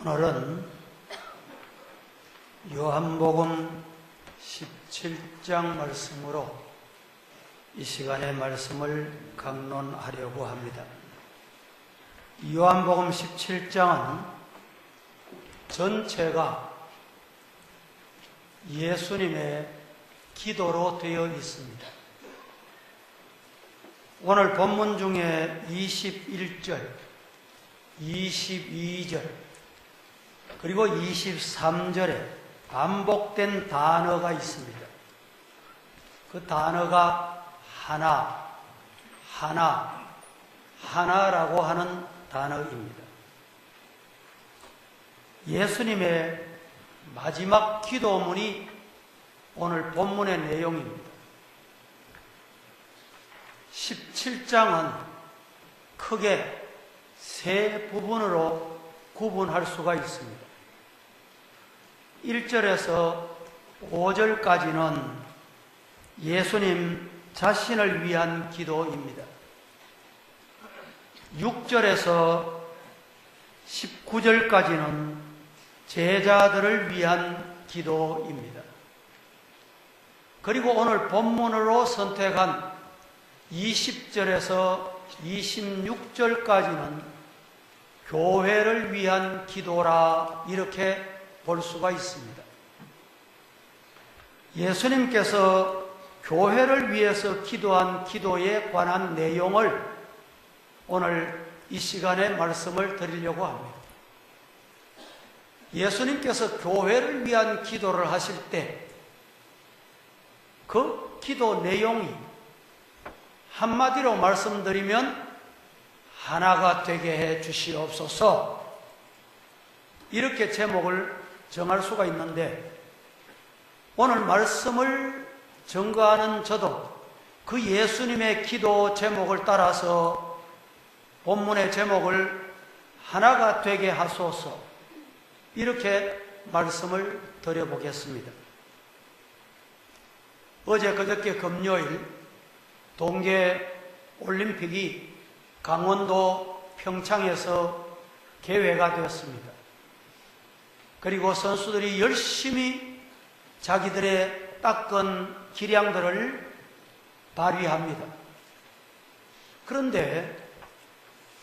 오늘은 요한복음 17장 말씀으로 이 시간의 말씀을 강론하려고 합니다. 요한복음 17장은 전체가 예수님의 기도로 되어 있습니다. 오늘 본문 중에 21절, 22절, 그리고 23절에 반복된 단어가 있습니다. 그 단어가 하나라고 하는 단어입니다. 예수님의 마지막 기도문이 오늘 본문의 내용입니다. 17장은 크게 세 부분으로 구분할 수가 있습니다. 1절에서 5절까지는 예수님 자신을 위한 기도입니다. 6절에서 19절까지는 제자들을 위한 기도입니다. 그리고 오늘 본문으로 선택한 20절에서 26절까지는 교회를 위한 기도라 이렇게 볼 수가 있습니다. 예수님께서 교회를 위해서 기도한 기도에 관한 내용을 오늘 이 시간에 말씀을 드리려고 합니다. 예수님께서 교회를 위한 기도를 하실 때 그 기도 내용이 한마디로 말씀드리면 하나가 되게 해 주시옵소서, 이렇게 제목을 정할 수가 있는데, 오늘 말씀을 증거하는 저도 그 예수님의 기도 제목을 따라서 본문의 제목을 하나가 되게 하소서, 이렇게 말씀을 드려보겠습니다. 어제 그저께 금요일 동계올림픽이 강원도 평창에서 개회가 되었습니다. 그리고 선수들이 열심히 자기들의 닦은 기량들을 발휘합니다. 그런데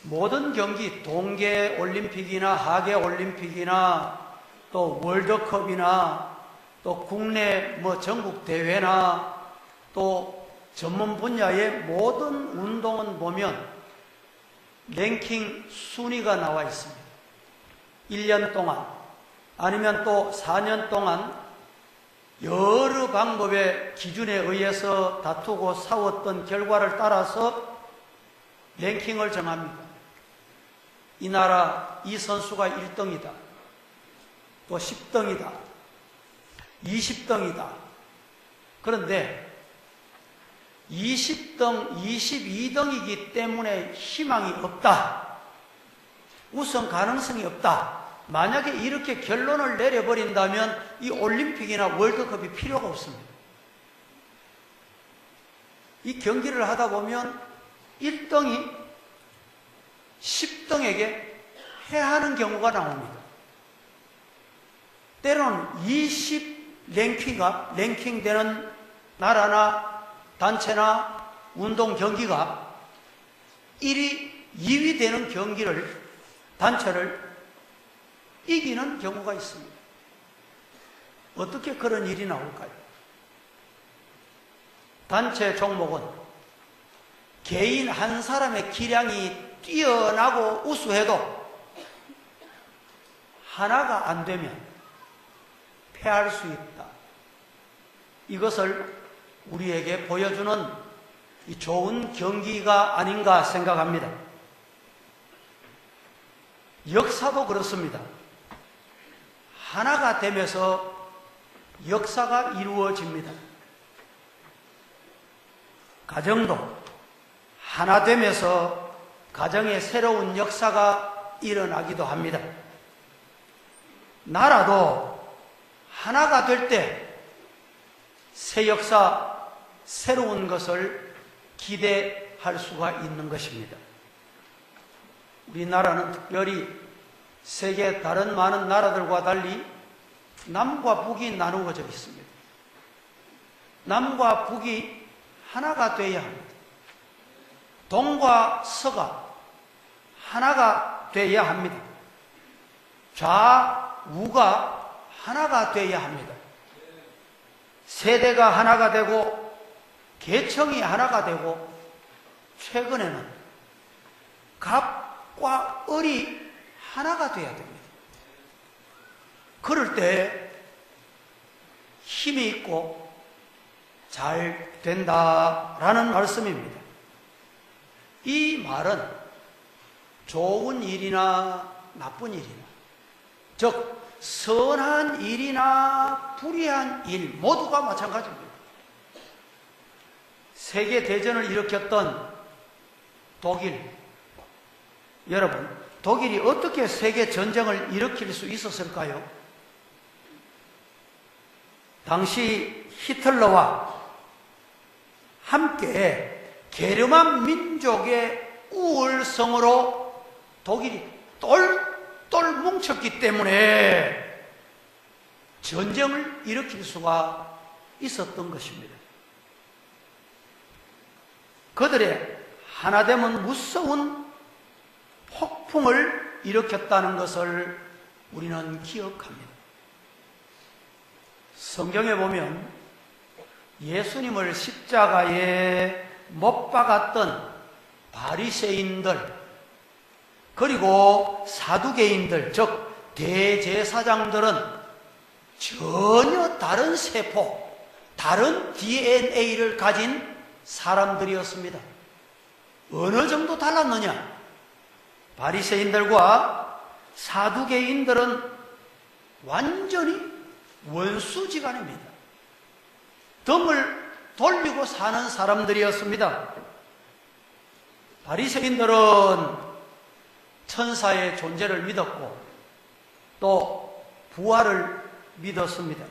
모든 경기, 동계올림픽이나 하계올림픽이나 또 월드컵이나 또 국내 전국 대회나 또 전문 분야의 모든 운동은 보면 랭킹 순위가 나와 있습니다. 1년 동안 아니면 또 4년 동안 여러 방법의 기준에 의해서 다투고 싸웠던 결과를 따라서 랭킹을 정합니다. 이 나라 이 선수가 1등이다, 또 10등이다, 20등이다. 그런데 20등, 22등이기 때문에 희망이 없다, 우승 가능성이 없다, 만약에 이렇게 결론을 내려버린다면 이 올림픽이나 월드컵이 필요가 없습니다. 이 경기를 하다 보면 1등이 10등에게 패하는 경우가 나옵니다. 때로는 20 랭킹되는 나라나 단체나 운동 경기가 1위, 2위 되는 경기를, 단체를 이기는 경우가 있습니다. 어떻게 그런 일이 나올까요? 단체 종목은 개인 한 사람의 기량이 뛰어나고 우수해도 하나가 안 되면 패할 수 있다. 이것을 우리에게 보여주는 이 좋은 경기가 아닌가 생각합니다. 역사도 그렇습니다. 하나가 되면서 역사가 이루어집니다. 가정도 하나 되면서 가정의 새로운 역사가 일어나기도 합니다. 나라도 하나가 될 때 새 역사, 새로운 것을 기대할 수가 있는 것입니다. 우리나라는 특별히 세계 다른 많은 나라들과 달리 남과 북이 나누어져 있습니다. 남과 북이 하나가 되어야 합니다. 동과 서가 하나가 되어야 합니다. 좌우가 하나가 되어야 합니다. 세대가 하나가 되고 계층이 하나가 되고 최근에는 갑과 을이 하나가 되어야 됩니다. 그럴 때 힘이 있고 잘 된다라는 말씀입니다. 이 말은 좋은 일이나 나쁜 일이나, 즉 선한 일이나 불의한 일 모두가 마찬가지입니다. 세계 대전을 일으켰던 독일, 여러분, 독일이 어떻게 세계 전쟁을 일으킬 수 있었을까요? 당시 히틀러와 함께 게르만 민족의 우월성으로 독일이 똘똘 뭉쳤기 때문에 전쟁을 일으킬 수가 있었던 것입니다. 그들의 하나됨은 무서운 폭풍을 일으켰다는 것을 우리는 기억합니다. 성경에 보면 예수님을 십자가에 못 박았던 바리새인들, 그리고 사두개인들, 즉 대제사장들은 전혀 다른 세포, 다른 DNA를 가진 사람들이었습니다. 어느 정도 달랐느냐? 바리새인들과 사두개인들은 완전히 원수지간입니다. 등을 돌리고 사는 사람들이었습니다. 바리새인들은 천사의 존재를 믿었고 또 부활을 믿었습니다.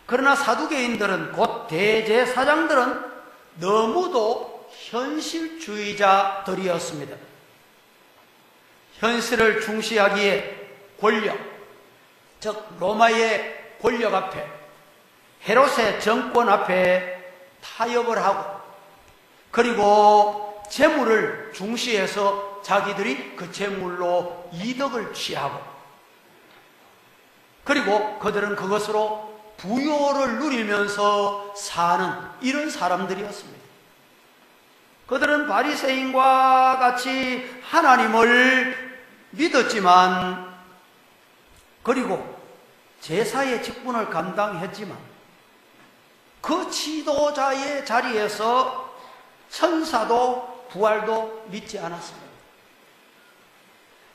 그러나 사두개인들은, 곧 대제사장들은 너무도 현실주의자들이었습니다. 현실을 중시하기에 권력, 즉 로마의 권력 앞에, 헤롯의 정권 앞에 타협을 하고, 그리고 재물을 중시해서 자기들이 그 재물로 이득을 취하고, 그리고 그들은 그것으로 부요를 누리면서 사는 이런 사람들이었습니다. 그들은 바리새인과 같이 하나님을 믿었지만, 그리고 제사의 직분을 감당했지만, 그 지도자의 자리에서 천사도 부활도 믿지 않았습니다.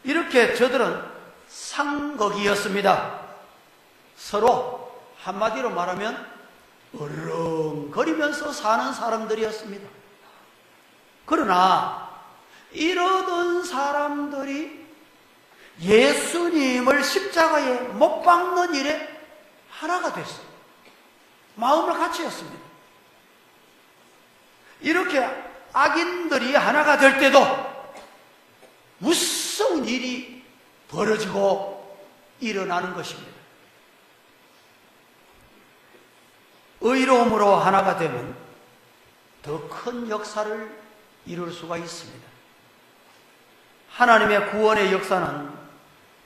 이렇게 저들은 상극이었습니다. 서로 한마디로 말하면 얼렁거리면서 사는 사람들이었습니다. 그러나 이러던 사람들이 예수님을 십자가에 못 박는 일에 하나가 됐어요. 마음을 같이 했습니다. 이렇게 악인들이 하나가 될 때도 무서운 일이 벌어지고 일어나는 것입니다. 의로움으로 하나가 되면 더 큰 역사를 이룰 수가 있습니다. 하나님의 구원의 역사는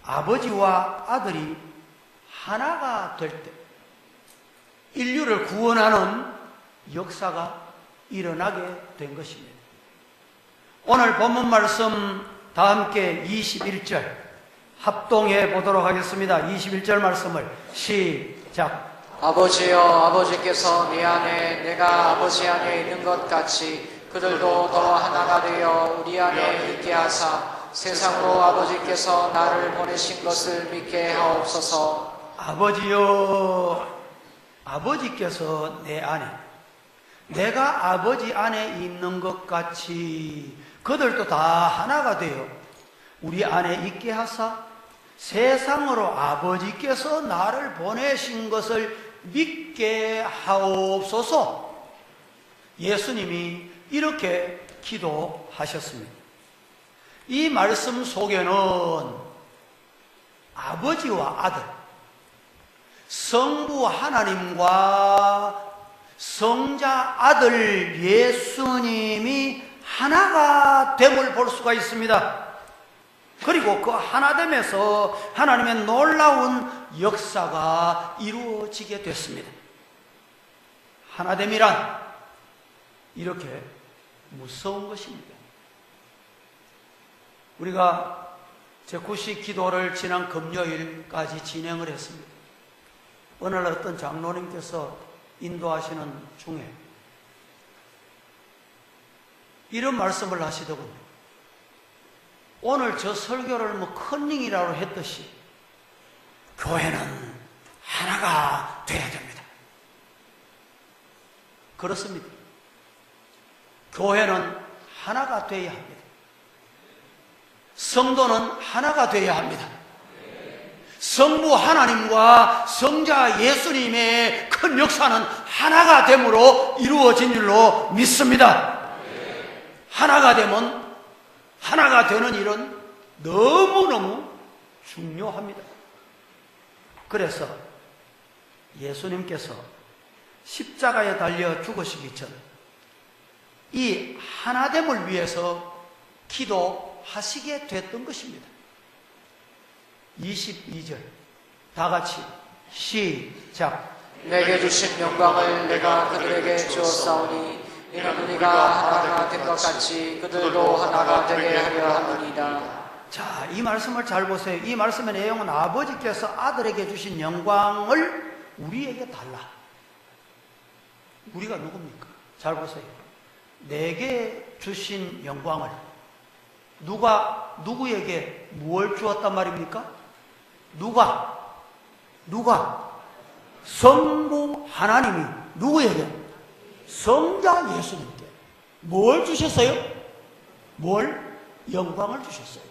아버지와 아들이 하나가 될 때 인류를 구원하는 역사가 일어나게 된 것입니다. 오늘 본문 말씀 다 함께 21절 합동해 보도록 하겠습니다. 21절 말씀을 시작. 아버지여, 아버지께서 내 안에 내가 아버지 안에 있는 것 같이 그들도 더 하나가 되어 우리 안에 있게 하사 세상으로 아버지께서 나를 보내신 것을 믿게 하옵소서. 아버지여, 아버지께서 내 안에, 내가 아버지 안에 있는 것 같이 그들도 다 하나가 되어 우리 안에 있게 하사 세상으로 아버지께서 나를 보내신 것을 믿게 하옵소서. 예수님이 이렇게 기도하셨습니다. 이 말씀 속에는 아버지와 아들, 성부 하나님과 성자 아들 예수님이 하나가 됨을 볼 수가 있습니다. 그리고 그 하나됨에서 하나님의 놀라운 역사가 이루어지게 됐습니다. 하나됨이란 이렇게 무서운 것입니다. 우리가 제9시 기도를 지난 금요일까지 진행을 했습니다. 어느 날 어떤 장로님께서 인도하시는 중에 이런 말씀을 하시더군요. 오늘 저 설교를 컨닝이라고 했듯이 교회는 하나가 돼야 됩니다. 그렇습니다. 교회는 하나가 돼야 합니다. 성도는 하나가 돼야 합니다. 성부 하나님과 성자 예수님의 큰 역사는 하나가 됨으로 이루어진 줄로 믿습니다. 하나가 되면 하나가 되는 일은 너무너무 중요합니다. 그래서 예수님께서 십자가에 달려 죽으시기 전 이 하나됨을 위해서 기도하시게 됐던 것입니다. 22절 다 같이 시작. 내게 주신 영광을 내가 그들에게 주었사오니 이는 우리가 하나가 된 것 같이 그들도 하나가 되게 하려 함이니이다. 자, 이 말씀을 잘 보세요. 이 말씀의 내용은 아버지께서 아들에게 주신 영광을 우리에게 달라. 우리가 누굽니까? 잘 보세요. 내게 주신 영광을 누가 누구에게 무엇을 주었단 말입니까? 누가 성부 하나님이 누구에게? 성자 예수님께 뭘 주셨어요? 영광을 주셨어요.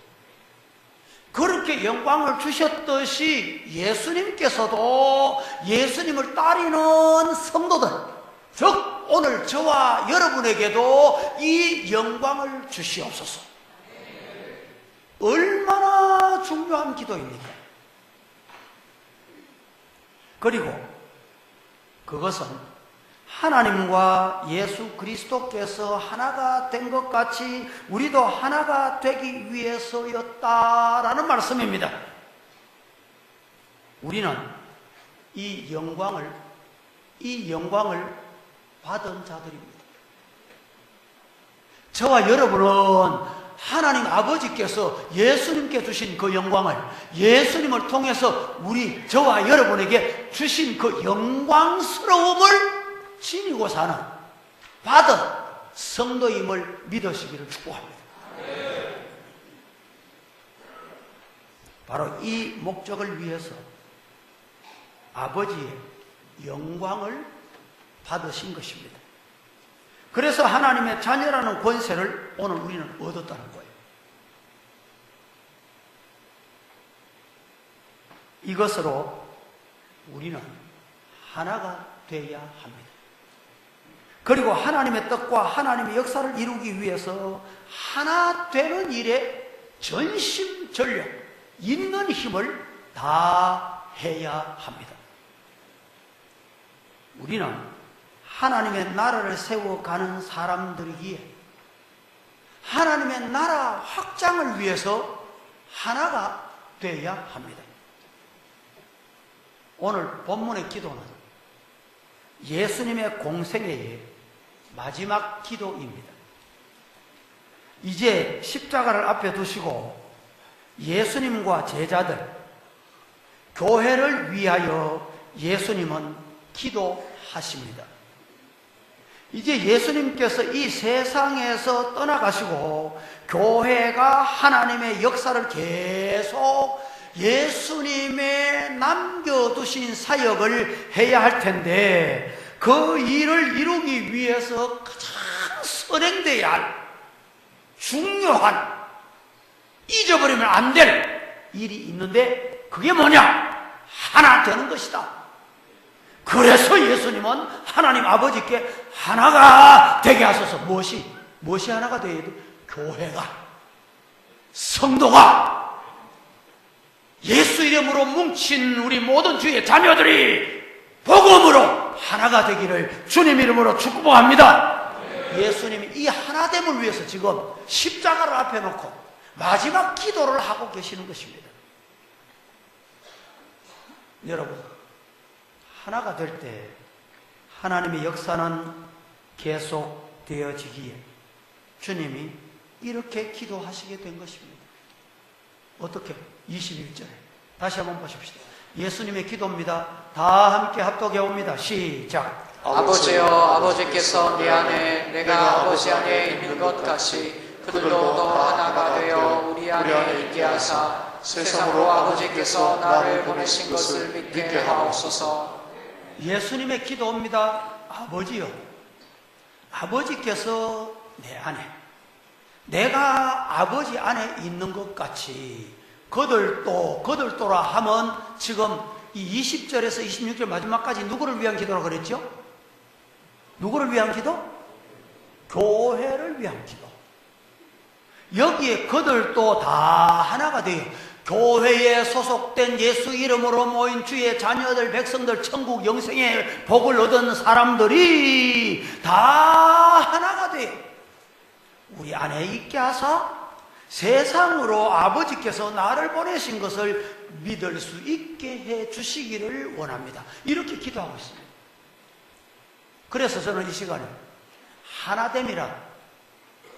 그렇게 영광을 주셨듯이 예수님께서도 예수님을 따르는 성도들, 즉 오늘 저와 여러분에게도 이 영광을 주시옵소서. 얼마나 중요한 기도입니까? 그리고 그것은 하나님과 예수 그리스도께서 하나가 된 것 같이 우리도 하나가 되기 위해서였다라는 말씀입니다. 우리는 이 영광을 받은 자들입니다. 저와 여러분은 하나님 아버지께서 예수님께 주신 그 영광을 예수님을 통해서 저와 여러분에게 주신 그 영광스러움을 지니고 사는 받은 성도임을 믿으시기를 축복합니다. 바로 이 목적을 위해서 아버지의 영광을 받으신 것입니다. 그래서 하나님의 자녀라는 권세를 오늘 우리는 얻었다는 거예요. 이것으로 우리는 하나가 되어야 합니다. 그리고 하나님의 뜻과 하나님의 역사를 이루기 위해서 하나 되는 일에 전심전력 있는 힘을 다해야 합니다. 우리는 하나님의 나라를 세워가는 사람들이기에 하나님의 나라 확장을 위해서 하나가 되어야 합니다. 오늘 본문의 기도는 예수님의 공생애의 마지막 기도입니다. 이제 십자가를 앞에 두시고 예수님과 제자들, 교회를 위하여 예수님은 기도하십니다. 이제 예수님께서 이 세상에서 떠나가시고 교회가 하나님의 역사를 계속 예수님의 남겨두신 사역을 해야 할 텐데 그 일을 이루기 위해서 가장 선행돼야 할 중요한 잊어버리면 안 될 일이 있는데 그게 뭐냐? 하나 되는 것이다. 그래서 예수님은 하나님 아버지께 하나가 되게 하소서. 무엇이 하나가 되어야 돼? 교회가, 성도가 예수 이름으로 뭉친 우리 모든 주의 자녀들이 복음으로 하나가 되기를 주님 이름으로 축복합니다. 예수님이 이 하나됨을 위해서 지금 십자가를 앞에 놓고 마지막 기도를 하고 계시는 것입니다. 여러분, 하나가 될 때 하나님의 역사는 계속 되어지기에 주님이 이렇게 기도하시게 된 것입니다. 어떻게? 21절에 다시 한번 보십시다. 예수님의 기도입니다. 다 함께 합독해 옵니다. 시작. 아버지여, 아버지께서 내 안에 내가 아버지 안에 있는 것 같이 그들도 또 하나가 되어 우리 안에 있게 하사 세상으로 아버지께서 나를 보내신 것을 믿게 하옵소서. 예수님의 기도입니다. 아버지요, 아버지께서 내 안에, 내가 아버지 안에 있는 것 같이 그들도라 하면 지금 이 20절에서 26절 마지막까지 누구를 위한 기도라고 그랬죠? 누구를 위한 기도? 교회를 위한 기도. 여기에 그들도 다 하나가 돼요. 교회에 소속된 예수 이름으로 모인 주의 자녀들, 백성들, 천국 영생의 복을 얻은 사람들이 다 하나가 돼요. 우리 안에 있게 하사 세상으로 아버지께서 나를 보내신 것을 믿을 수 있게 해 주시기를 원합니다. 이렇게 기도하고 있습니다. 그래서 저는 이 시간에 하나됨이란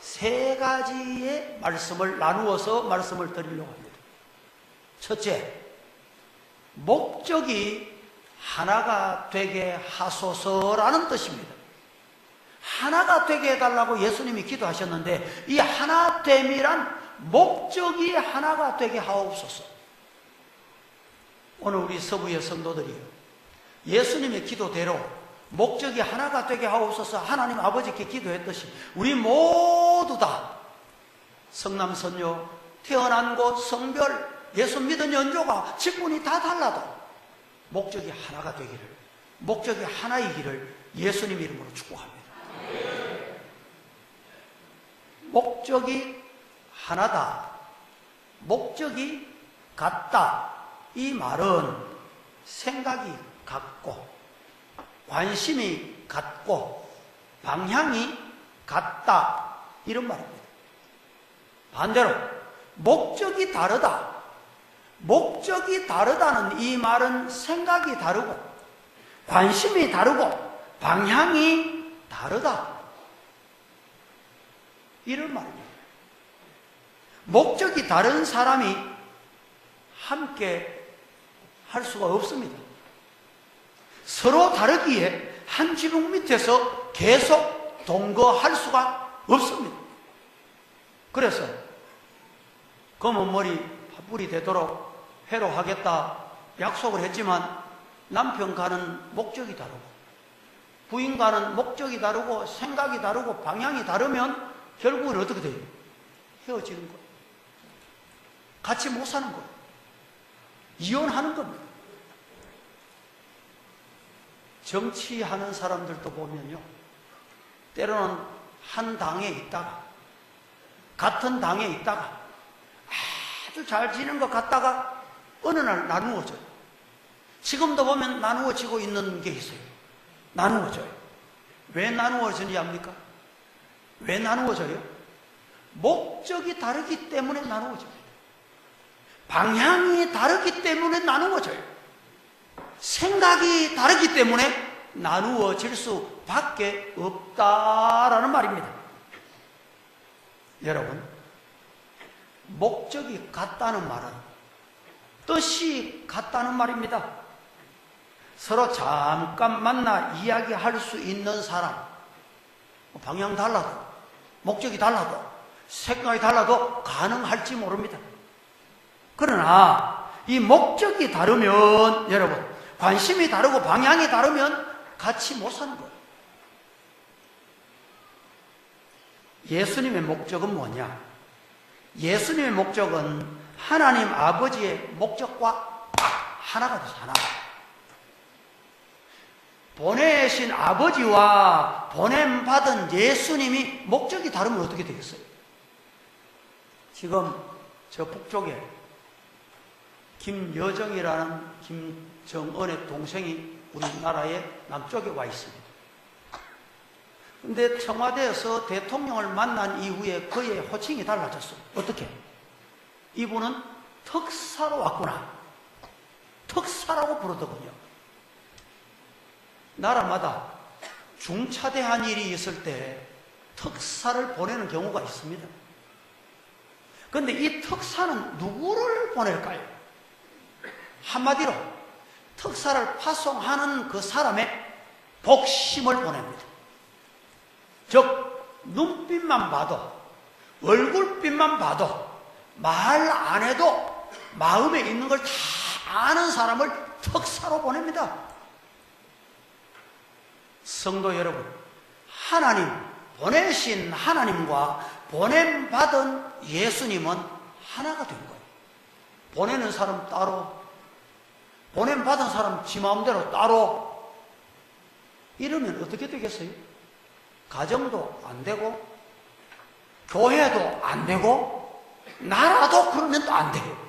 세 가지의 말씀을 나누어서 말씀을 드리려고 합니다. 첫째, 목적이 하나가 되게 하소서라는 뜻입니다. 하나가 되게 해달라고 예수님이 기도하셨는데 이 하나됨이란 목적이 하나가 되게 하옵소서. 오늘 우리 서부의 성도들이요, 예수님의 기도대로 목적이 하나가 되게 하옵소서 하나님 아버지께 기도했듯이 우리 모두 다 성남선교, 태어난 곳, 성별, 예수 믿은 연조가, 직분이 다 달라도 목적이 하나가 되기를, 목적이 하나이기를 예수님 이름으로 축복합니다. 목적이 하나다, 목적이 같다, 이 말은 생각이 같고 관심이 같고 방향이 같다, 이런 말입니다. 반대로 목적이 다르다, 목적이 다르다는 이 말은 생각이 다르고 관심이 다르고 방향이 다르다, 이런 말입니다. 목적이 다른 사람이 함께 할 수가 없습니다. 서로 다르기에 한 지붕 밑에서 계속 동거할 수가 없습니다. 그래서 검은 머리 팥불이 되도록 회로하겠다 약속을 했지만 남편 가는 목적이 다르고 부인 가는 목적이 다르고 생각이 다르고 방향이 다르면 결국은 어떻게 돼요? 헤어지는 거예요. 같이 못 사는 거예요. 이혼하는 겁니다. 정치하는 사람들도 보면요, 때로는 한 당에 있다가 같은 당에 있다가 아주 잘 지는 것 같다가 어느 날 나누어져요. 지금도 보면 나누어지고 있는 게 있어요. 나누어져요. 왜 나누어지는지 압니까? 왜 나누어져요? 목적이 다르기 때문에 나누어집니다. 방향이 다르기 때문에 나누어져요. 생각이 다르기 때문에 나누어질 수밖에 없다라는 말입니다. 여러분, 목적이 같다는 말은 뜻이 같다는 말입니다. 서로 잠깐 만나 이야기할 수 있는 사람, 방향 달라도 목적이 달라도 생각이 달라도 가능할지 모릅니다. 그러나 이 목적이 다르면, 여러분, 관심이 다르고 방향이 다르면 같이 못 사는 거예요. 예수님의 목적은 뭐냐? 예수님의 목적은 하나님 아버지의 목적과 하나가 돼서 하나. 보내신 아버지와 보냄받은 예수님이 목적이 다르면 어떻게 되겠어요? 지금 저 북쪽에 김여정이라는 김정은의 동생이 우리나라의 남쪽에 와 있습니다. 근데 청와대에서 대통령을 만난 이후에 그의 호칭이 달라졌어요. 어떻게? 이분은 특사로 왔구나. 특사라고 부르더군요. 나라마다 중차대한 일이 있을 때 특사를 보내는 경우가 있습니다. 그런데 이 특사는 누구를 보낼까요? 한마디로 특사를 파송하는 그 사람의 복심을 보냅니다. 즉 눈빛만 봐도, 얼굴빛만 봐도, 말 안 해도 마음에 있는 걸 다 아는 사람을 특사로 보냅니다. 성도 여러분, 하나님, 보내신 하나님과 보냄받은 예수님은 하나가 된 거예요. 보내는 사람 따로, 보냄받은 사람 지 마음대로 따로. 이러면 어떻게 되겠어요? 가정도 안 되고, 교회도 안 되고, 나라도 그러면 또 안 돼요.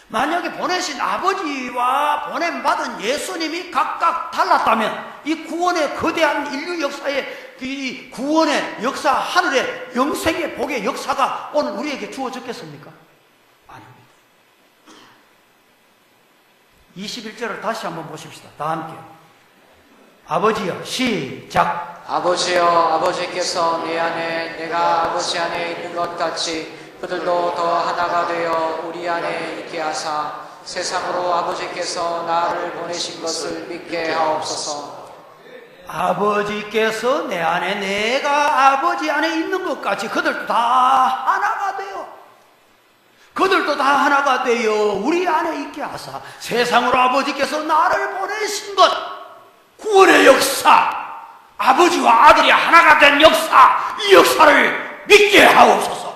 만약에 보내신 아버지와 보냄받은 예수님이 각각 달랐다면 이 구원의 거대한 인류 역사의 이 구원의 역사, 하늘의 영생의 복의 역사가 오늘 우리에게 주어졌겠습니까? 아닙니다. 21절을 다시 한번 보십시다. 다 함께. 아버지여, 시작. 아버지여, 아버지께서 내 안에 내가 아버지 안에 있는 것 같이 그들도 더 하나가 되어 우리 안에 있게 하사 세상으로 아버지께서 나를 보내신 것을 믿게 하옵소서. 아버지께서 내 안에 내가 아버지 안에 있는 것 같이 그들도 다 하나가 되어, 그들도 다 하나가 되어 우리 안에 있게 하사 세상으로 아버지께서 나를 보내신 것, 구원의 역사, 아버지와 아들이 하나가 된 역사, 이 역사를 믿게 하옵소서.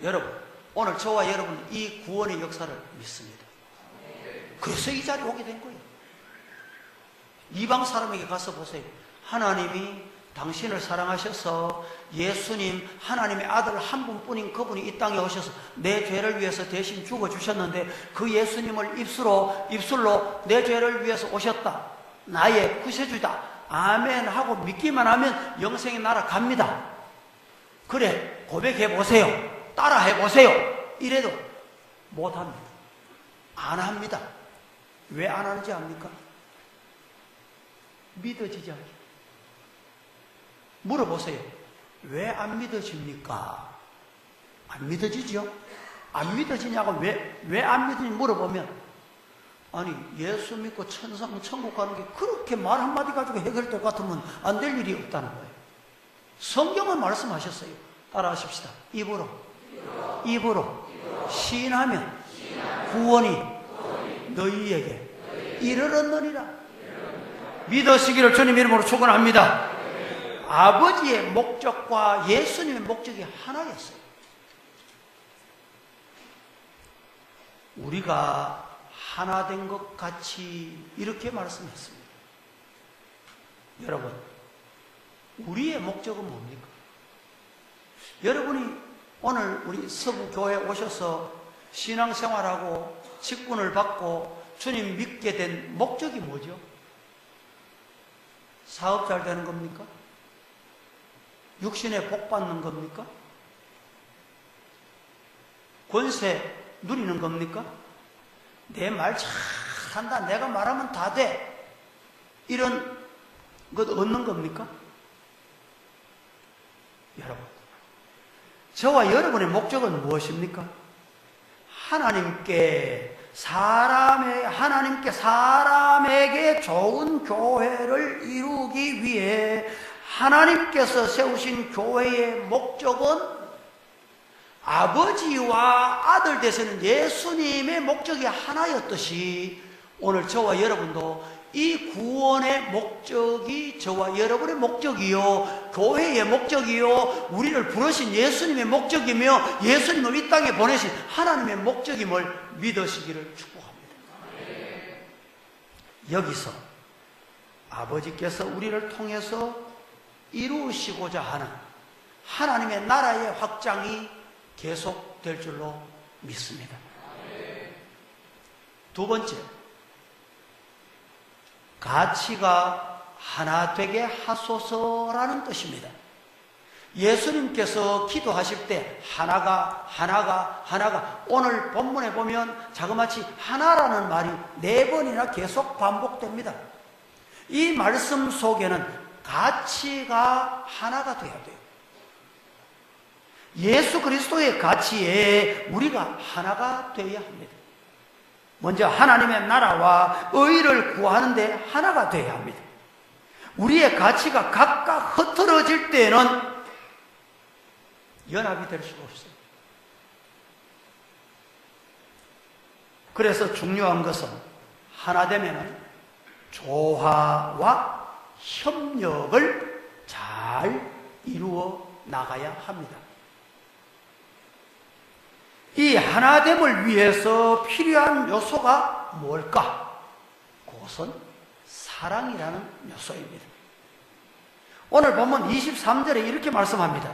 여러분, 오늘 저와 여러분은 이 구원의 역사를 믿습니다. 그래서 이 자리에 오게 된 거예요. 이방 사람에게 가서 보세요. 하나님이 당신을 사랑하셔서 예수님, 하나님의 아들 한 분뿐인 그분이 이 땅에 오셔서 내 죄를 위해서 대신 죽어주셨는데 그 예수님을 입술로 내 죄를 위해서 오셨다, 나의 구세주다, 아멘 하고 믿기만 하면 영생의 나라 갑니다. 그래, 고백해보세요. 따라해보세요. 이래도 못합니다. 안 합니다. 왜 안 하는지 압니까? 믿어지지 않게. 물어보세요. 왜 안 믿어집니까? 안 믿어지죠? 안 믿어지냐고 왜 안 믿어지냐 물어보면, 아니 예수 믿고 천국 가는 게 그렇게 말 한마디 가지고 해결될 것 같으면 안 될 일이 없다는 거예요. 성경은 말씀하셨어요. 따라하십시다. 입으로 시인하면 구원이 너희에게 이르렀느니라. 믿으시기를 주님 이름으로 축원합니다. 아버지의 목적과 예수님의 목적이 하나였어요. 우리가 하나 된 것 같이 이렇게 말씀했습니다. 여러분, 우리의 목적은 뭡니까? 여러분이 오늘 우리 서부교회에 오셔서 신앙생활하고 직분을 받고 주님 믿게 된 목적이 뭐죠? 사업 잘 되는 겁니까? 육신에 복 받는 겁니까? 권세 누리는 겁니까? 내 말 잘한다, 내가 말하면 다 돼, 이런 것 얻는 겁니까? 여러분, 저와 여러분의 목적은 무엇입니까? 하나님께 사람에게 좋은 교회를 이루기 위해 하나님께서 세우신 교회의 목적은 아버지와 아들 되시는 예수님의 목적이 하나였듯이 오늘 저와 여러분도 이 구원의 목적이 저와 여러분의 목적이요, 교회의 목적이요, 우리를 부르신 예수님의 목적이며 예수님을 이 땅에 보내신 하나님의 목적임을 믿으시기를 축복합니다. 여기서 아버지께서 우리를 통해서 이루시고자 하는 하나님의 나라의 확장이 계속될 줄로 믿습니다. 두 번째, 가치가 하나 되게 하소서라는 뜻입니다. 예수님께서 기도하실 때 하나가 오늘 본문에 보면 자그마치 하나라는 말이 4번이나 계속 반복됩니다. 이 말씀 속에는 가치가 하나가 되어야 돼요. 예수 그리스도의 가치에 우리가 하나가 되어야 합니다. 먼저 하나님의 나라와 의를 구하는데 하나가 되어야 합니다. 우리의 가치가 각각 흩어질 때는 연합이 될 수가 없어요. 그래서 중요한 것은 하나 되면은 조화와 협력을 잘 이루어 나가야 합니다. 이 하나됨을 위해서 필요한 요소가 뭘까? 그것은 사랑이라는 요소입니다. 오늘 보면 23절에 이렇게 말씀합니다.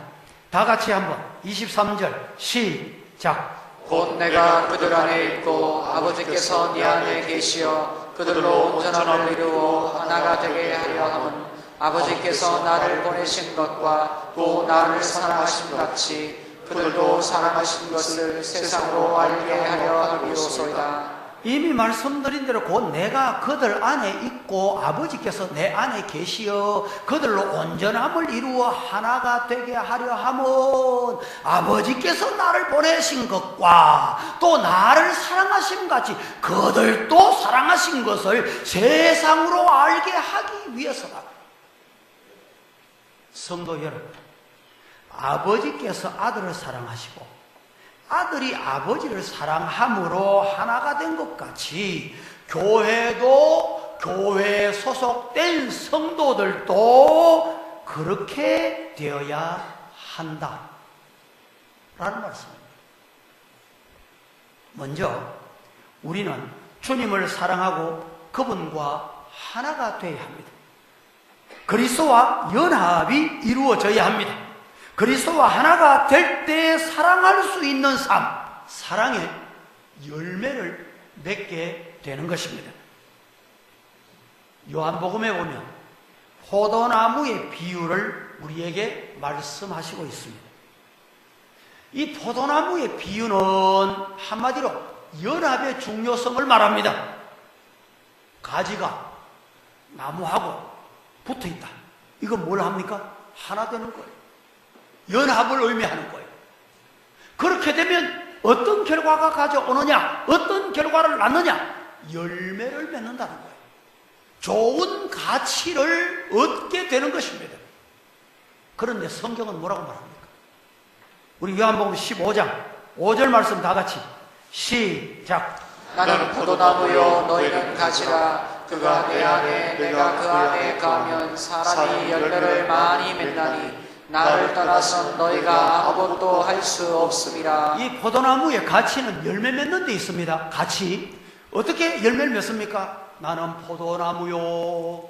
다 같이 한번 23절 시작. 곧 내가 그들 안에 있고 아버지께서 네 안에 계시어 그들로 온전함을 이루어 하나가 되게 하려 함은 아버지께서 나를 보내신 것과 또 나를 사랑하신 같이 그들도 사랑하신 것을 세상으로 알게 하려 함이로소이다. 이미 말씀드린 대로 곧 내가 그들 안에 있고 아버지께서 내 안에 계시어 그들로 온전함을 이루어 하나가 되게 하려 함은 아버지께서 나를 보내신 것과 또 나를 사랑하신 같이 그들도 사랑하신 것을 세상으로 알게 하기 위해서다. 성도 여러분, 아버지께서 아들을 사랑하시고 아들이 아버지를 사랑함으로 하나가 된 것 같이 교회도 교회에 소속된 성도들도 그렇게 되어야 한다 라는 말씀입니다. 먼저 우리는 주님을 사랑하고 그분과 하나가 되어야 합니다. 그리스도와 연합이 이루어져야 합니다. 그리스도와 하나가 될 때 사랑할 수 있는 삶, 사랑의 열매를 맺게 되는 것입니다. 요한복음에 보면 포도나무의 비유를 우리에게 말씀하시고 있습니다. 이 포도나무의 비유는 한마디로 연합의 중요성을 말합니다. 가지가 나무하고 붙어 있다. 이건 뭘 합니까? 하나 되는 거예요. 연합을 의미하는 거예요. 그렇게 되면 어떤 결과가 가져오느냐, 어떤 결과를 낳느냐, 열매를 맺는다는 거예요. 좋은 가치를 얻게 되는 것입니다. 그런데 성경은 뭐라고 말합니까? 우리 요한복음 15장 5절 말씀 다 같이 시작. 나는 포도나무요 너희는 가지라. 그가 내 안에 내가 그 안에 가면 사람이 열매를 많이 맺나니 나를 떠나선 너희가 아무것도 할 수 없음이라. 이 포도나무의 가치는 열매 맺는 데 있습니다. 가치. 어떻게 열매를 맺습니까? 나는 포도나무요.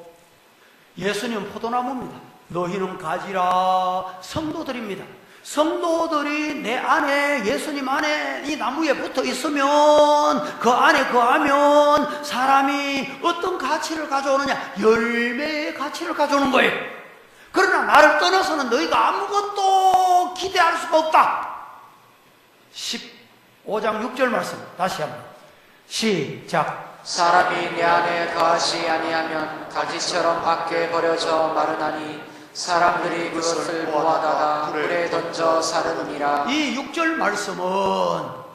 예수님은 포도나무입니다. 너희는 가지라. 성도들입니다. 성도들이 내 안에, 예수님 안에 이 나무에 붙어 있으면, 그 안에 거하면 사람이 어떤 가치를 가져오느냐? 열매의 가치를 가져오는 거예요. 그러나 나를 떠나서는 너희가 아무것도 기대할 수가 없다. 15장 6절 말씀 다시 한번 시작. 사람이 내 안에 거하지 아니하면 가지처럼 밖에 버려져 마르나니 사람들이 그것을 모아다가 불에 던져 사르느니라. 이 6절 말씀은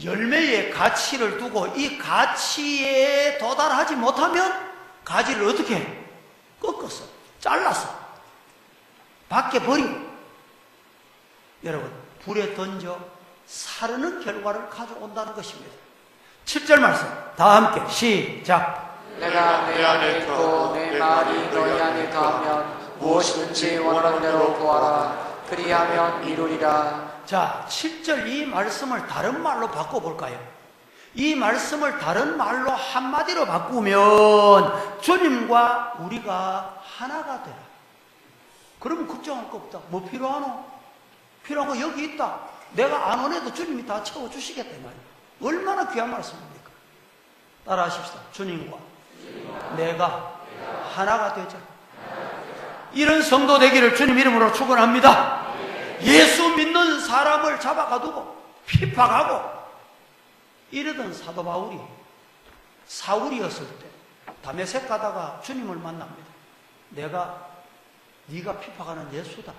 열매의 가치를 두고 이 가치에 도달하지 못하면 가지를 어떻게 해? 꺾었어. 잘라서 밖에 버리고 여러분 불에 던져 사르는 결과를 가져온다는 것입니다. 7절 말씀 다 함께 시작. 내가 내 안에 있고 내 말이 너희 안에 가면 무엇이든지 원하는 대로 구하라. 그리하면 이루리라. 자, 7절 이 말씀을 다른 말로 바꿔볼까요? 이 말씀을 다른 말로 한마디로 바꾸면 주님과 우리가 하나가 되라. 그러면 걱정할 거 없다. 뭐 필요하노? 필요한 거 여기 있다. 내가 안 원해도 주님이 다 채워주시겠다 말이야. 얼마나 귀한 말씀입니까? 따라 하십시다. 주님과 내가 하나가 되자. 이런 성도 되기를 주님 이름으로 축원합니다. 예수 믿는 사람을 잡아가두고 핍박하고 이러던 사도 바울이 사울이었을 때 다메섹 가다가 주님을 만납니다. 네가 핍박하는 예수다.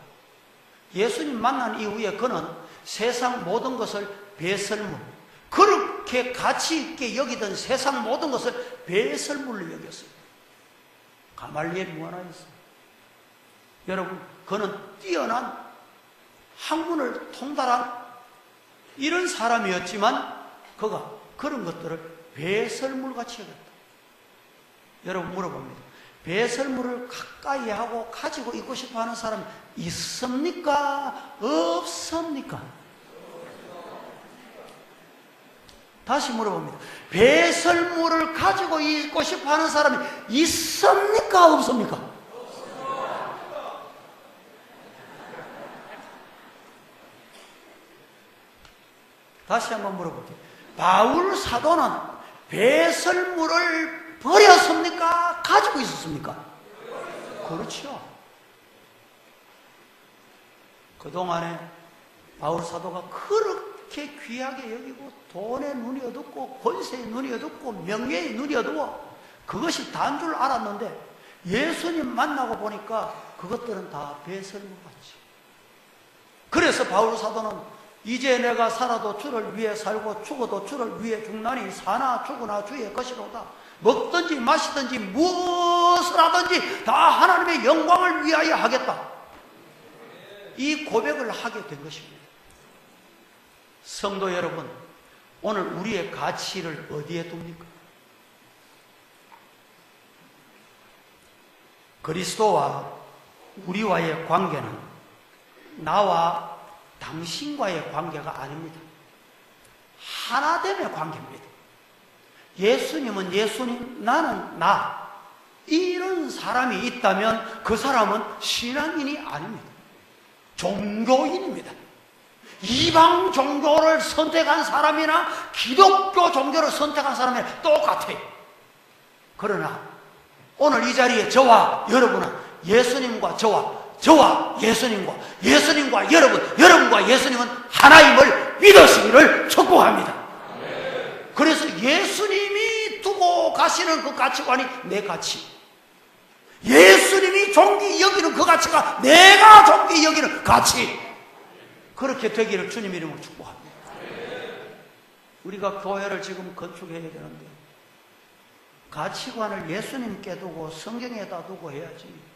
예수님 만난 이후에 그는 세상 모든 것을 배설물, 그렇게 가치 있게 여기던 세상 모든 것을 배설물로 여겼어요. 가말리엘이 무하나였어요. 여러분, 그는 뛰어난 학문을 통달한 이런 사람이었지만 그가 그런 것들을 배설물같이 여겼다. 여러분 물어봅니다. 배설물을 가까이 하고 가지고 있고 싶어 하는 사람 있습니까? 없습니까? 다시 물어봅니다. 배설물을 가지고 있고 싶어 하는 사람이 있습니까? 없습니까? 다시 한번 물어볼게요. 바울 사도는 배설물을 버렸습니까? 가지고 있었습니까? 그렇죠. 그동안에 바울 사도가 그렇게 귀하게 여기고 돈에 눈이 어둡고 권세에 눈이 어둡고 명예에 눈이 어두워 그것이 다인 줄 알았는데 예수님 만나고 보니까 그것들은 다 배설물 같지. 그래서 바울 사도는 이제 내가 살아도 주를 위해 살고 죽어도 주를 위해 죽나니 사나 죽으나 주의 것이로다. 먹든지 마시든지 무엇을 하든지 다 하나님의 영광을 위하여 하겠다. 이 고백을 하게 된 것입니다. 성도 여러분, 오늘 우리의 가치를 어디에 둡니까? 그리스도와 우리와의 관계는 나와 당신과의 관계가 아닙니다. 하나됨의 관계입니다. 예수님은 예수님, 나는 나. 이런 사람이 있다면 그 사람은 신앙인이 아닙니다. 종교인입니다. 이방 종교를 선택한 사람이나 기독교 종교를 선택한 사람이나 똑같아요. 그러나 오늘 이 자리에 저와 여러분은 예수님과 저와 예수님과 여러분과 예수님은 하나임을 믿으시기를 축복합니다. 그래서 예수님이 두고 가시는 그 가치관이 내 가치, 예수님이 존귀 여기는 그 가치가 내가 존귀 여기는 가치, 그렇게 되기를 주님 이름으로 축복합니다. 우리가 교회를 지금 건축해야 되는데 가치관을 예수님께 두고 성경에다 두고 해야지.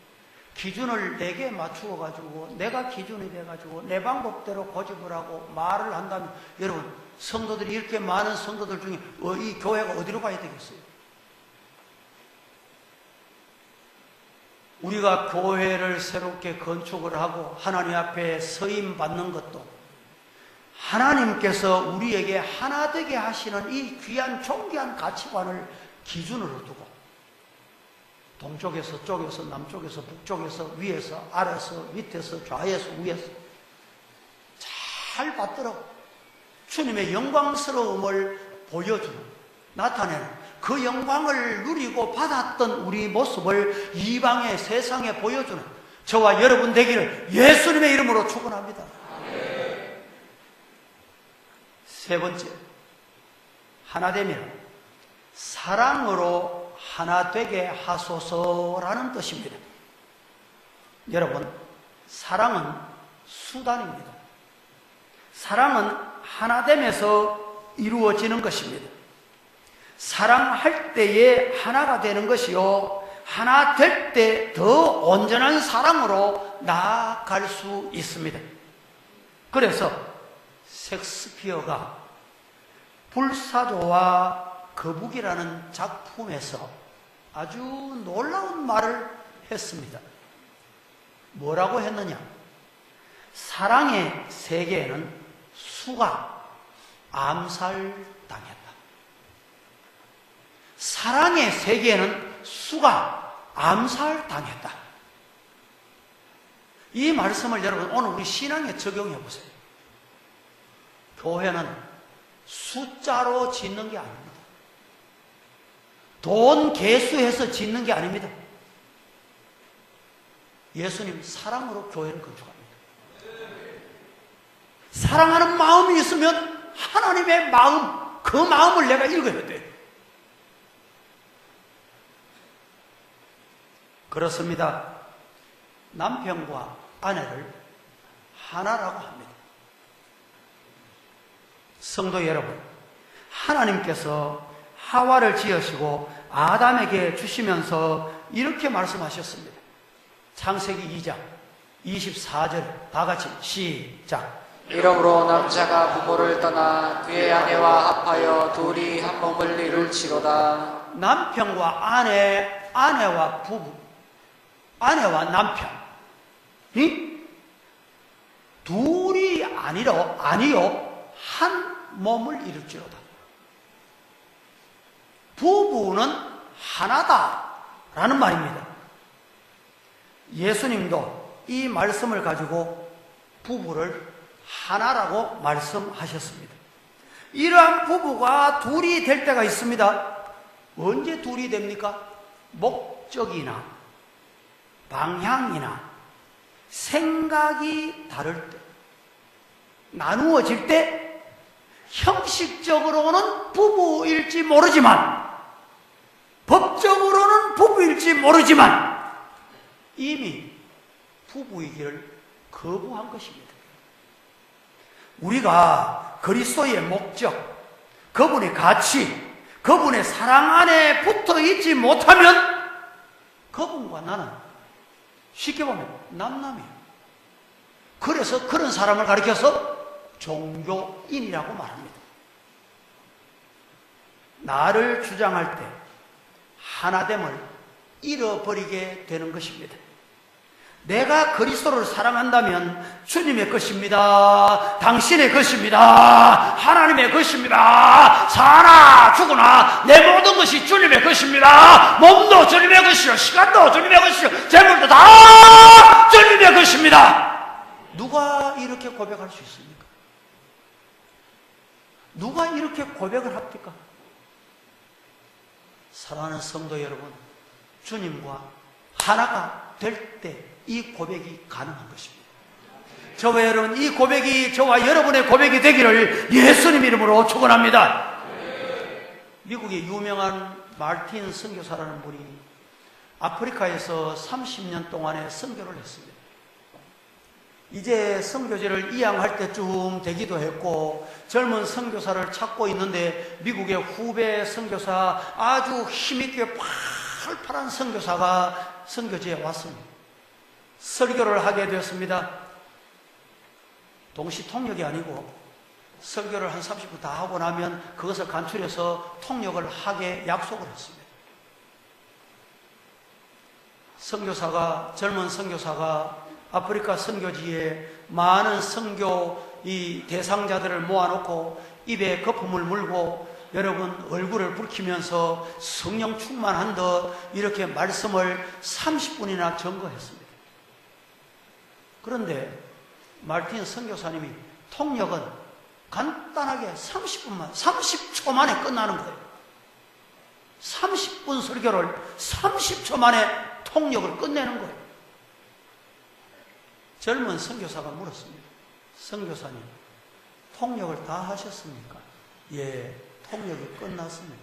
기준을 내게 맞추어 가지고 내가 기준이 돼 가지고 내 방법대로 고집을 하고 말을 한다면 여러분, 성도들이 이렇게 많은 성도들 중에 이 교회가 어디로 가야 되겠어요? 우리가 교회를 새롭게 건축을 하고 하나님 앞에 서임 받는 것도 하나님께서 우리에게 하나 되게 하시는 이 귀한 존귀한 가치관을 기준으로 두고 동쪽에서 서쪽에서 남쪽에서 북쪽에서 위에서 아래에서 밑에서 좌에서 위에서 잘 받들어 주님의 영광스러움을 보여주는, 나타내는 그 영광을 누리고 받았던 우리 모습을 이방의 세상에 보여주는 저와 여러분 되기를 예수님의 이름으로 축원합니다. 세 번째, 하나되면 사랑으로 하나 되게 하소서라는 뜻입니다. 여러분, 사랑은 수단입니다. 사랑은 하나됨에서 이루어지는 것입니다. 사랑할 때에 하나가 되는 것이요, 하나 될 때 더 온전한 사랑으로 나아갈 수 있습니다. 그래서 섹스피어가 불사조와 거북이라는 작품에서 아주 놀라운 말을 했습니다. 뭐라고 했느냐? 사랑의 세계에는 수가 암살당했다. 사랑의 세계에는 수가 암살당했다. 이 말씀을 여러분 오늘 우리 신앙에 적용해 보세요. 교회는 숫자로 짓는 게 아닙니다. 돈 개수해서 짓는 게 아닙니다. 예수님 사랑으로 교회를 건축합니다. 사랑하는 마음이 있으면 하나님의 마음, 그 마음을 내가 읽어야 돼. 그렇습니다. 남편과 아내를 하나라고 합니다. 성도 여러분, 하나님께서 하와를 지으시고 아담에게 주시면서 이렇게 말씀하셨습니다. 창세기 2장 24절 다 같이 시작. 이러므로 남자가 부모를 떠나 그의 아내와 합하여 둘이 한 몸을 이룰지로다. 남편과 아내, 아내와 부부, 아내와 남편이 둘이 아니요 한 몸을 이룰지로다. 부부는 하나다라는 말입니다. 예수님도 이 말씀을 가지고 부부를 하나라고 말씀하셨습니다. 이러한 부부가 둘이 될 때가 있습니다. 언제 둘이 됩니까? 목적이나 방향이나 생각이 다를 때, 나누어질 때 형식적으로는 부부일지 모르지만 법적으로는 부부일지 모르지만 이미 부부이기를 거부한 것입니다. 우리가 그리스도의 목적, 그분의 가치, 그분의 사랑 안에 붙어 있지 못하면 그분과 나는 쉽게 보면 남남이에요. 그래서 그런 사람을 가리켜서 종교인이라고 말합니다. 나를 주장할 때 하나됨을 잃어버리게 되는 것입니다. 내가 그리스도를 사랑한다면 주님의 것입니다. 당신의 것입니다. 하나님의 것입니다. 사나 죽으나 내 모든 것이 주님의 것입니다. 몸도 주님의 것이요, 시간도 주님의 것이요, 재물도 다 주님의 것입니다. 누가 이렇게 고백할 수 있습니까? 누가 이렇게 고백을 합니까? 사랑하는 성도 여러분, 주님과 하나가 될 때 이 고백이 가능한 것입니다. 저와 여러분, 이 고백이 저와 여러분의 고백이 되기를 예수님 이름으로 축원합니다. 미국의 유명한 마르틴 선교사라는 분이 아프리카에서 30년 동안의 선교를 했습니다. 이제 선교지를 이양할 때쯤 되기도 했고 젊은 선교사를 찾고 있는데 미국의 후배 선교사, 아주 힘있게 팔팔한 선교사가 선교지에 왔습니다. 설교를 하게 되었습니다. 동시 통역이 아니고 설교를 한 30분 다 하고 나면 그것을 간추려서 통역을 하게 약속을 했습니다. 젊은 선교사가 아프리카 선교지에 많은 선교 이 대상자들을 모아놓고 입에 거품을 물고 여러분 얼굴을 붉히면서 성령 충만한 듯 이렇게 말씀을 30분이나 전거했습니다. 그런데 마르틴 선교사님이 통역은 간단하게 30초 만에 끝나는 거예요. 30분 설교를 30초 만에 통역을 끝내는 거예요. 젊은 선교사가 물었습니다. 선교사님, 통역을 다 하셨습니까? 예, 통역이 끝났습니다.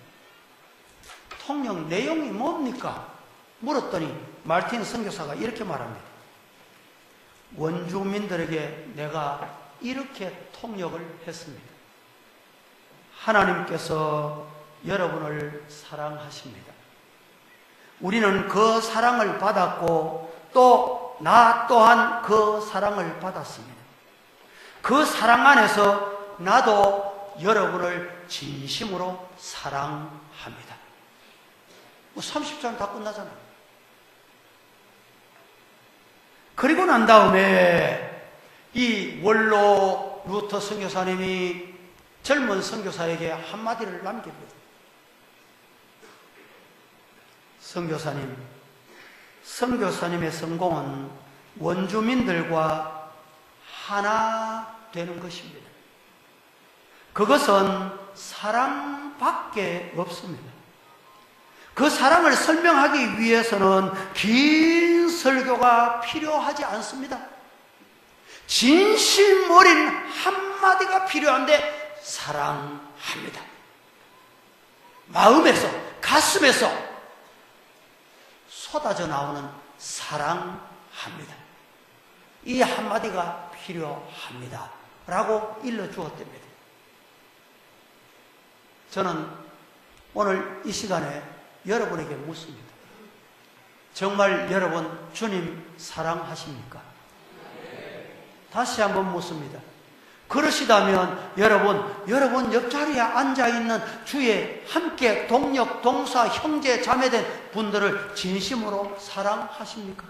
통역 내용이 뭡니까? 물었더니 마르틴 선교사가 이렇게 말합니다. 원주민들에게 내가 이렇게 통역을 했습니다. 하나님께서 여러분을 사랑하십니다. 우리는 그 사랑을 받았고 또 나 또한 그 사랑을 받았습니다. 그 사랑 안에서 나도 여러분을 진심으로 사랑합니다. 30장 다 끝나잖아요. 그리고 난 다음에 이 원로 루터 선교사님이 젊은 선교사에게 한마디를 남깁니다. 선교사님의 성공은 원주민들과 하나 되는 것입니다. 그것은 사랑밖에 없습니다. 그 사랑을 설명하기 위해서는 긴 설교가 필요하지 않습니다. 진심 어린 한마디가 필요한데 사랑합니다. 마음에서, 가슴에서 쏟아져 나오는 사랑합니다. 이 한마디가 필요합니다. 라고 일러주었답니다. 저는 오늘 이 시간에 여러분에게 묻습니다. 정말 여러분 주님 사랑하십니까? 다시 한번 묻습니다. 그러시다면 여러분 옆자리에 앉아있는 주의 함께 동력, 동사, 형제, 자매된 분들을 진심으로 사랑하십니까?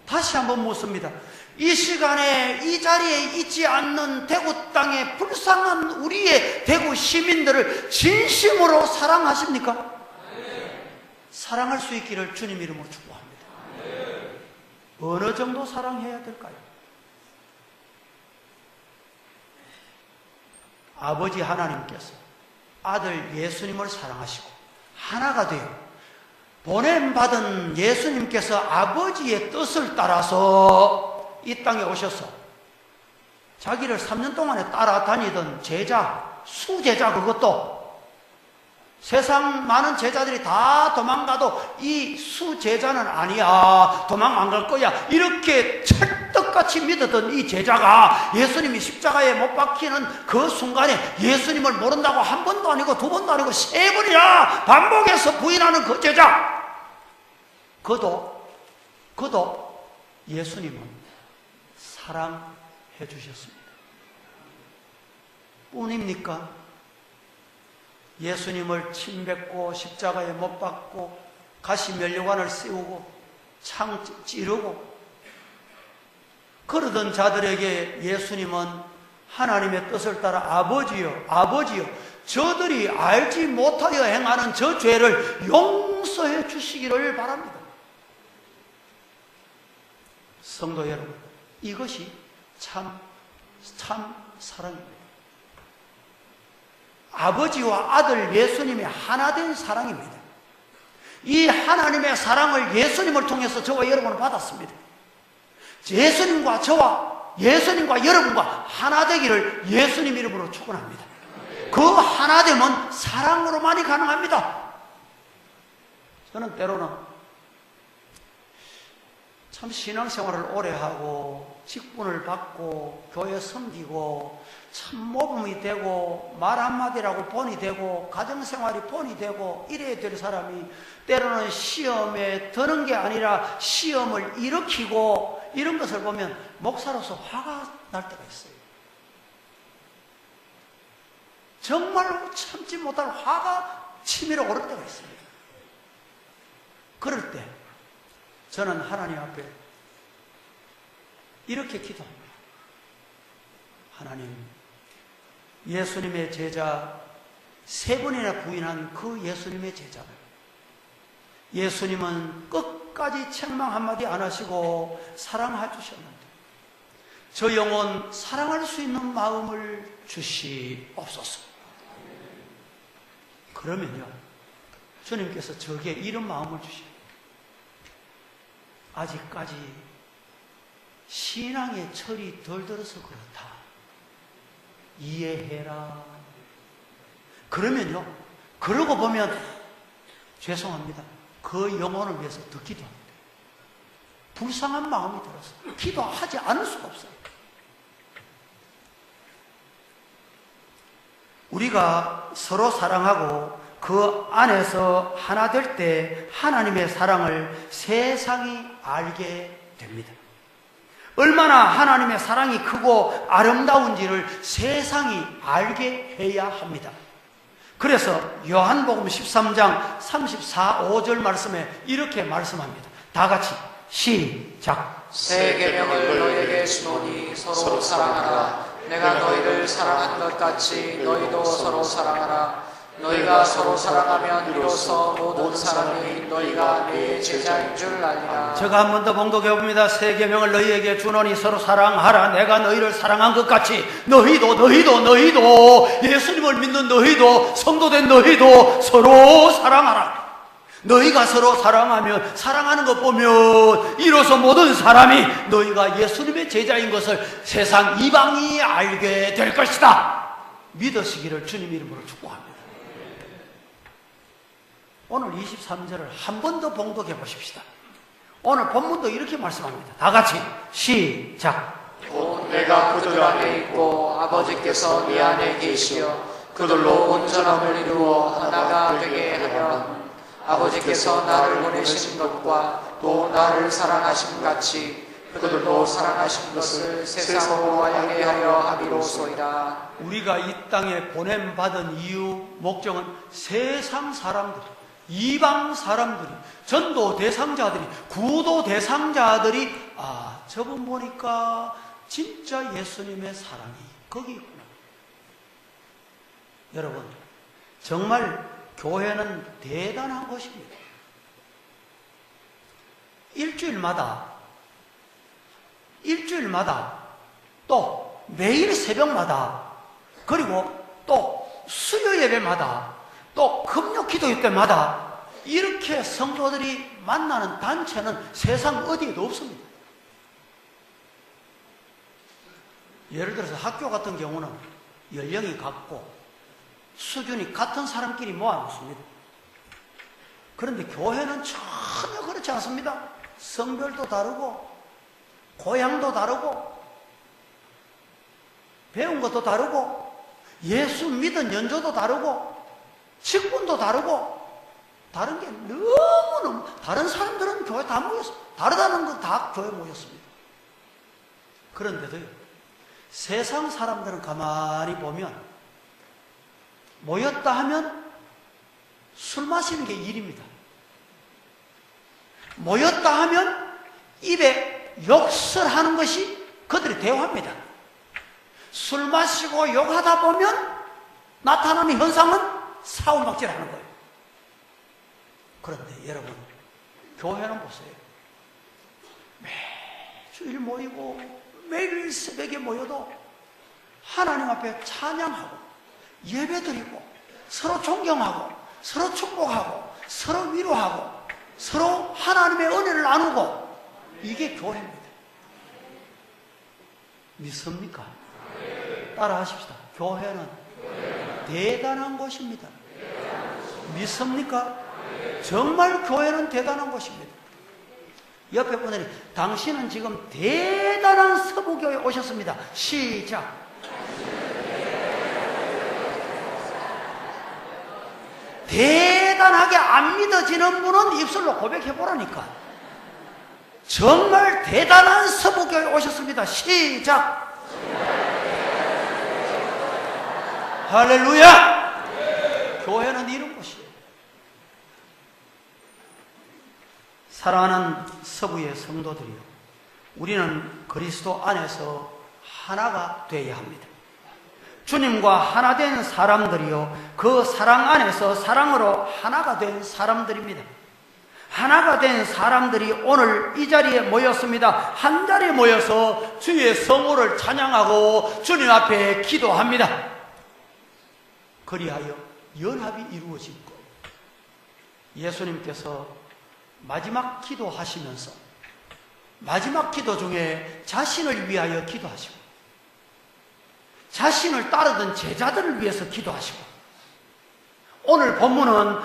다시 한번 묻습니다. 이 시간에 이 자리에 있지 않는 대구 땅에 불쌍한 우리의 대구 시민들을 진심으로 사랑하십니까? 사랑할 수 있기를 주님 이름으로 축복합니다. 어느 정도 사랑해야 될까요? 아버지 하나님께서 아들 예수님을 사랑하시고 하나가 되어 보냄받은 예수님께서 아버지의 뜻을 따라서 이 땅에 오셔서 자기를 3년 동안에 따라다니던 제자, 수제자, 그것도 세상 많은 제자들이 다 도망가도 이 수제자는 아니야, 도망 안 갈 거야, 이렇게 찰떡같이 믿었던 이 제자가 예수님이 십자가에 못 박히는 그 순간에 예수님을 모른다고 한 번도 아니고 두 번도 아니고 세 번이나 반복해서 부인하는 그 제자, 그도 예수님은 사랑해 주셨습니다. 뿐입니까? 예수님을 침뱉고 십자가에 못 박고 가시 면류관을 씌우고 창 찌르고 그러던 자들에게 예수님은 하나님의 뜻을 따라 아버지여 저들이 알지 못하여 행하는 저 죄를 용서해 주시기를 바랍니다. 성도 여러분, 이것이 참 사랑입니다. 아버지와 아들 예수님이 하나 된 사랑입니다. 이 하나님의 사랑을 예수님을 통해서 저와 여러분은 받았습니다. 예수님과 여러분과 하나 되기를 예수님 이름으로 축원합니다. 그 하나됨은 사랑으로만이 가능합니다. 저는 때로는 참 신앙생활을 오래 하고 직분을 받고 교회 섬기고 참 모범이 되고 말 한마디라고 본이 되고 가정생활이 본이 되고 이래야 될 사람이 때로는 시험에 드는 게 아니라 시험을 일으키고 이런 것을 보면 목사로서 화가 날 때가 있어요. 정말로 참지 못할 화가 치밀어 오를 때가 있습니다. 그럴 때 저는 하나님 앞에 이렇게 기도합니다. 하나님, 예수님의 제자 3번이나 부인한 그 예수님의 제자를 예수님은 끝까지 책망 한마디 안 하시고 사랑해 주셨는데 저 영혼 사랑할 수 있는 마음을 주시옵소서. 그러면요, 주님께서 저게 이런 마음을 주시오. 아직까지 신앙의 철이 덜 들어서 그렇다. 이해해라. 그러면요, 그러고 보면 죄송합니다. 그 영혼을 위해서 더 기도합니다. 불쌍한 마음이 들어서 기도하지 않을 수가 없어요. 우리가 서로 사랑하고 그 안에서 하나 될 때 하나님의 사랑을 세상이 알게 됩니다. 얼마나 하나님의 사랑이 크고 아름다운지를 세상이 알게 해야 합니다. 그래서 요한복음 13장 34, 5절 말씀에 이렇게 말씀합니다. 다 같이 시작. 새 계명을 너희에게 주노니 서로 사랑하라. 내가 너희를 사랑한 것 같이 너희도 서로 사랑하라. 너희가 서로 사랑하면 이로써 모든 사람이 너희가 내 제자인 줄 알리라. 제가 한 번 더 봉독해 봅니다. 세 계명을 너희에게 주노니 서로 사랑하라. 내가 너희를 사랑한 것 같이 너희도 예수님을 믿는 너희도 성도된 너희도 서로 사랑하라. 너희가 서로 사랑하면, 사랑하는 것 보면 이로써 모든 사람이 너희가 예수님의 제자인 것을 세상 이방이 알게 될 것이다. 믿으시기를 주님 이름으로 축복합니다. 오늘 23절을 한 번 더 봉독해 보십시다. 오늘 본문도 이렇게 말씀합니다. 다 같이 시작. 곧 내가 그들 안에 있고 아버지께서 네 안에 계시어 그들로 온전함을 이루어 하나가 되게 하려 아버지께서 나를 보내신 것과 또 나를 사랑하신 같이 그들도 사랑하신 것을 세상으로 알게 하려 함이로소이다. 우리가 이 땅에 보냄받은 이유, 목적은 세상 사람들, 이방 사람들이, 전도 대상자들이, 구도 대상자들이 저분 보니까 진짜 예수님의 사랑이 거기 있구나. 여러분, 정말 교회는 대단한 곳입니다. 일주일마다 또 매일 새벽마다 그리고 또 수요 예배마다 또 금요 기도회 때마다 이렇게 성도들이 만나는 단체는 세상 어디에도 없습니다. 예를 들어서 학교 같은 경우는 연령이 같고 수준이 같은 사람끼리 모아놓습니다. 그런데 교회는 전혀 그렇지 않습니다. 성별도 다르고 고향도 다르고 배운 것도 다르고 예수 믿은 연조도 다르고 직분도 다르고 다른 게 너무너무 다른 사람들은 교회 다 모였습니다. 다르다는 건 다 교회 모였습니다. 그런데도요, 세상 사람들은 가만히 보면 모였다 하면 술 마시는 게 일입니다. 모였다 하면 입에 욕설하는 것이 그들의 대화입니다. 술 마시고 욕하다 보면 나타나는 현상은 사울막질하는 거예요. 그런데 여러분, 교회는 보세요. 매주일 모이고 매일 새벽에 모여도 하나님 앞에 찬양하고 예배드리고 서로 존경하고 서로 축복하고 서로 위로하고 서로 하나님의 은혜를 나누고 이게 교회입니다. 믿습니까? 따라 하십시다. 교회는 대단한 곳입니다. 믿습니까? 정말 교회는 대단한 곳입니다. 옆에 분들이 당신은 지금 대단한 서부교회에 오셨습니다. 시작. 대단하게 안 믿어지는 분은 입술로 고백해 보라니까. 정말 대단한 서부교회에 오셨습니다. 시작. 할렐루야! 교회는 이런 곳이에요. 사랑하는 서부의 성도들이요, 우리는 그리스도 안에서 하나가 되어야 합니다. 주님과 하나 된 사람들이요, 그 사랑 안에서 사랑으로 하나가 된 사람들입니다. 하나가 된 사람들이 오늘 이 자리에 모였습니다. 한 자리에 모여서 주의 성호를 찬양하고 주님 앞에 기도합니다. 그리하여 연합이 이루어질 거예요. 예수님께서 마지막 기도하시면서 마지막 기도 중에 자신을 위하여 기도하시고 자신을 따르던 제자들을 위해서 기도하시고 오늘 본문은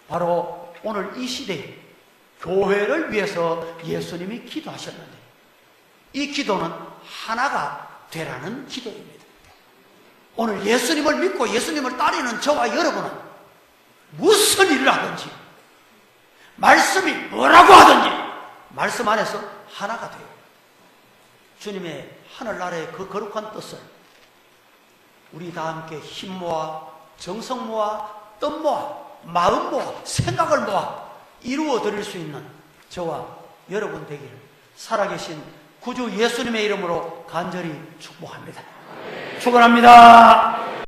바로 오늘 이 시대에 교회를 위해서 예수님이 기도하셨는데 이 기도는 하나가 되라는 기도입니다. 오늘 예수님을 믿고 예수님을 따르는 저와 여러분은 무슨 일을 하든지 말씀이 뭐라고 하든지 말씀 안에서 하나가 돼요. 주님의 하늘나라의 그 거룩한 뜻을 우리 다 함께 힘 모아 정성 모아 뜻 모아 마음 모아 생각을 모아 이루어 드릴 수 있는 저와 여러분 되기를 살아계신 구주 예수님의 이름으로 간절히 축복합니다. 축원합니다.